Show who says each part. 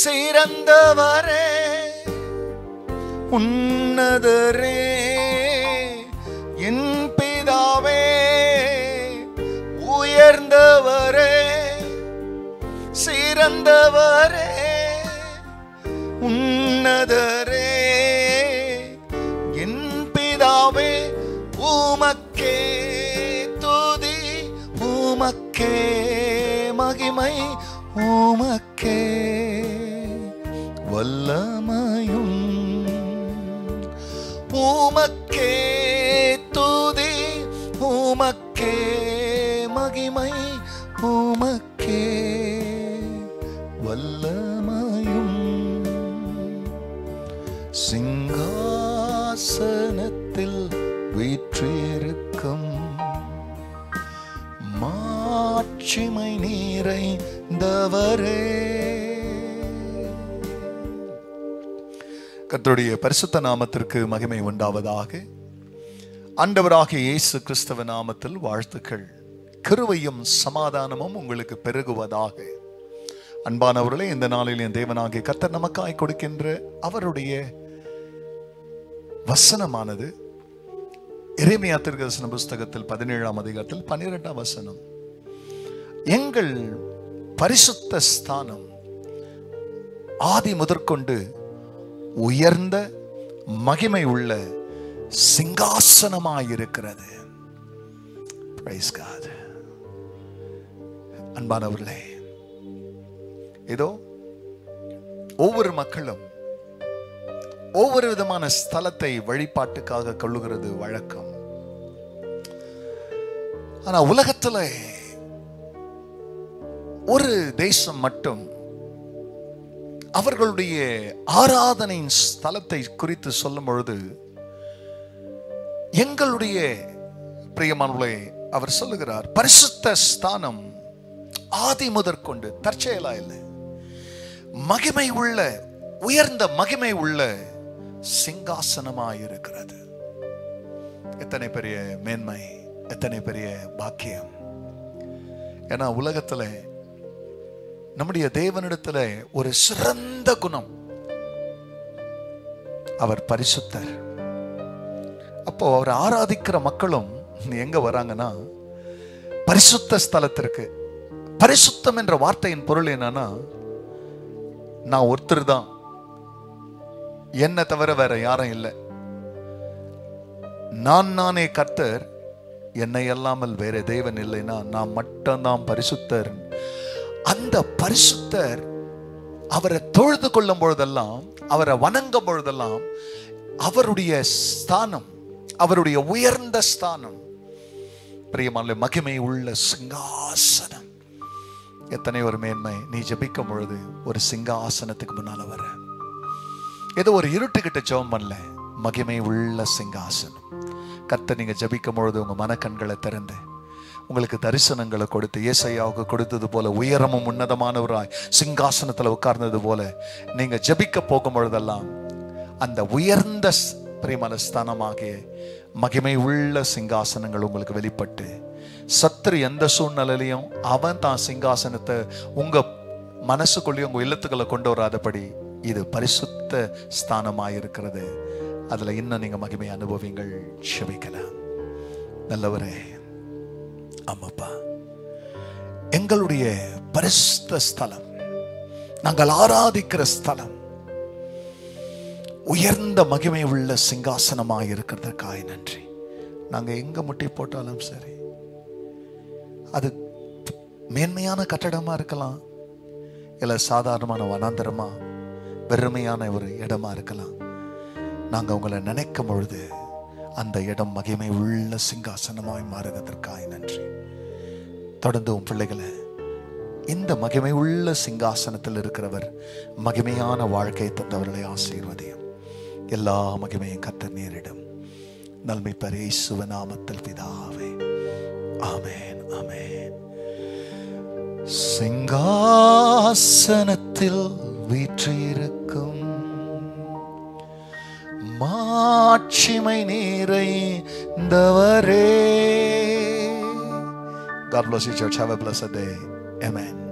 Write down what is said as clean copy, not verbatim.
Speaker 1: சிறந்தவரே உன்னதரே என் பிதாவே உயர்ந்தவரே சிறந்தவரே உன்னதரே என் பிதாவே உமக்கே துதி உமக்கே மகிமை உமக்கே வல்லமையும் உமக்கே துதி உமக்கே மகிமை உமக்கே வல்லமையும் சிங்காசனத்தில் வீற்றிருக்கும் மாட்சிமை நிறைந்தவரே. கர்த்தருடைய பரிசுத்த நாமத்திற்கு மகிமை உண்டாவதாக. ஆண்டவராகிய இயேசு கிறிஸ்துவ நாமத்தில் வாழ்த்துக்கள். கிருபையும் சமாதானமும் உங்களுக்கு பெருகுவதாக. அன்பானவர்களே, இந்த நாளில் என் தேவனாகிய கர்த்தர் நமக்காய் கொடுக்கின்ற அவருடைய வசனமானது எரேமியா தீர்க்கதரிசன புஸ்தகத்தில் 17ஆம் அதிகாரத்தில் 12ஆம் வசனம். எங்கள் பரிசுத்த ஸ்தானம் ஆதி முதற்கொண்டு உயர்ந்த மகிமை உள்ள சிங்காசனமாயிருக்கிறது. Price God. அன்பானவர்களே, இதோ ஒவ்வொரு மக்களும் ஒவ்வொரு விதமான ஸ்தலத்தை வழிபாட்டுக்காக கொள்ளுகிறது வழக்கம். ஆனா உலகத்துல ஒரு தேசம் மட்டும் அவர்களுடைய ஆராதனையின் ஸ்தலத்தை குறித்து சொல்லும் பொழுது, எங்களுடைய பிரியமானவர்களே, அவர் சொல்லுகிறார், பரிசுத்த ஸ்தானம் ஆதி முதற்கொண்டு, தற்செயலா இல்லை, மகிமை உள்ள உயர்ந்த மகிமை உள்ள சிங்காசனமாயிருக்கிறது. எத்தனை பெரிய மேன்மை, எத்தனை பெரிய பாக்கியம். ஏன்னா உலகத்துல நம்முடைய தேவனிடத்துல ஒரு சிறந்த குணம், அவர் பரிசுத்தர். அப்போ அவர் ஆராதிக்கிற மக்களும் எங்க வராங்கன்னா பரிசுத்த ஸ்தலத்திற்கு. பரிசுத்தம் என்ற வார்த்தையின் பொருள் என்னன்னா, நான் ஒருத்தர் தான், என்ன தவிர வேற யாரும் இல்லை, நானே கர்த்தர், என்னை அல்லாமல் வேற தேவன் இல்லைன்னா நான் மட்டும்தான் பரிசுத்தர். அந்த பரிசுத்தர் அவரை தொழுது கொள்ளும் பொழுதெல்லாம், அவரை வணங்கும் பொழுதெல்லாம், அவருடைய ஸ்தானம், அவருடைய உயர்ந்த ஸ்தானம், பிரியமான மகிமை உள்ள சிங்காசனம். எத்தனை ஒரு மேன்மை. நீ ஜெபிக்கும் பொழுது ஒரு சிங்காசனத்துக்கு முன்னால வர, ஏதோ ஒரு இருட்டுக்கிட்ட ஜெபம் பண்ணல, மகிமை உள்ள சிங்காசனம். கர்த்தர் நீங்க ஜெபிக்கும் பொழுது உங்க மனக்கண்களை திறந்து உங்களுக்கு தரிசனங்களை கொடுத்து, ஏசாயாவுக்கு கொடுத்தது போல உயரமும் உன்னதமானவராய் சிங்காசனத்துல உட்கார்ந்தது போல நீங்க ஜெபிக்க போகும் பொழுதெல்லாம் அந்த உயர்ந்த பிரியமான ஸ்தானமாகிய மகிமை உள்ள சிங்காசனங்கள் உங்களுக்கு வெளிப்பட்டு, சத்துரு எந்த சூழ்நிலையிலையும் அவன் தான் சிங்காசனத்தை உங்க மனசுக்குள்ளேயும் உங்க இல்லத்துக்களை கொண்டு வராதபடி இது பரிசுத்த ஸ்தானமாயிருக்கிறது. அதுல இன்னும் நீங்க மகிமை அனுபவிங்கள். செபிக்கலாம். நல்லவரே, ஆமாப்பா, எங்களுடைய பரிசுத்த ஸ்தலம், நாங்கள் ஆராதிக்கிற ஸ்தலம் உயர்ந்த மகிமை உள்ள சிங்காசனமாய் இருக்கிறதுக்காய் நன்றி. நாங்க எங்க முட்டி போட்டாலும் சரி, அது மேன்மையான கட்டடமா இருக்கலாம், இல்ல சாதாரணமான வனாந்தரமா வெறுமையான ஒரு இடமா இருக்கலாம். நாங்க உங்களை நினைக்கும் பொழுது அந்த இடம் மகிமை உள்ள சிங்காசனமாய் மாறுவதற்காய் நன்றி. தொடர்ந்து உன் பிள்ளைகளை இந்த மகிமை உள்ள சிங்காசனத்தில் இருக்கிறவர் மகிமையான வாழ்க்கை தந்தவர்களை ஆசீர்வதியும். எல்லா மகிமையும் கர்த்தர் நேரிடும். நன்மை பெற இயேசுவின் நாமத்தில் பிதாவே, ஆமென், ஆமென். சிங்காசனத்தில் வீற்றிருக்கும் மாட்சிமை நிறைந்தவரே. God bless you, church. Have a blessed day. Amen.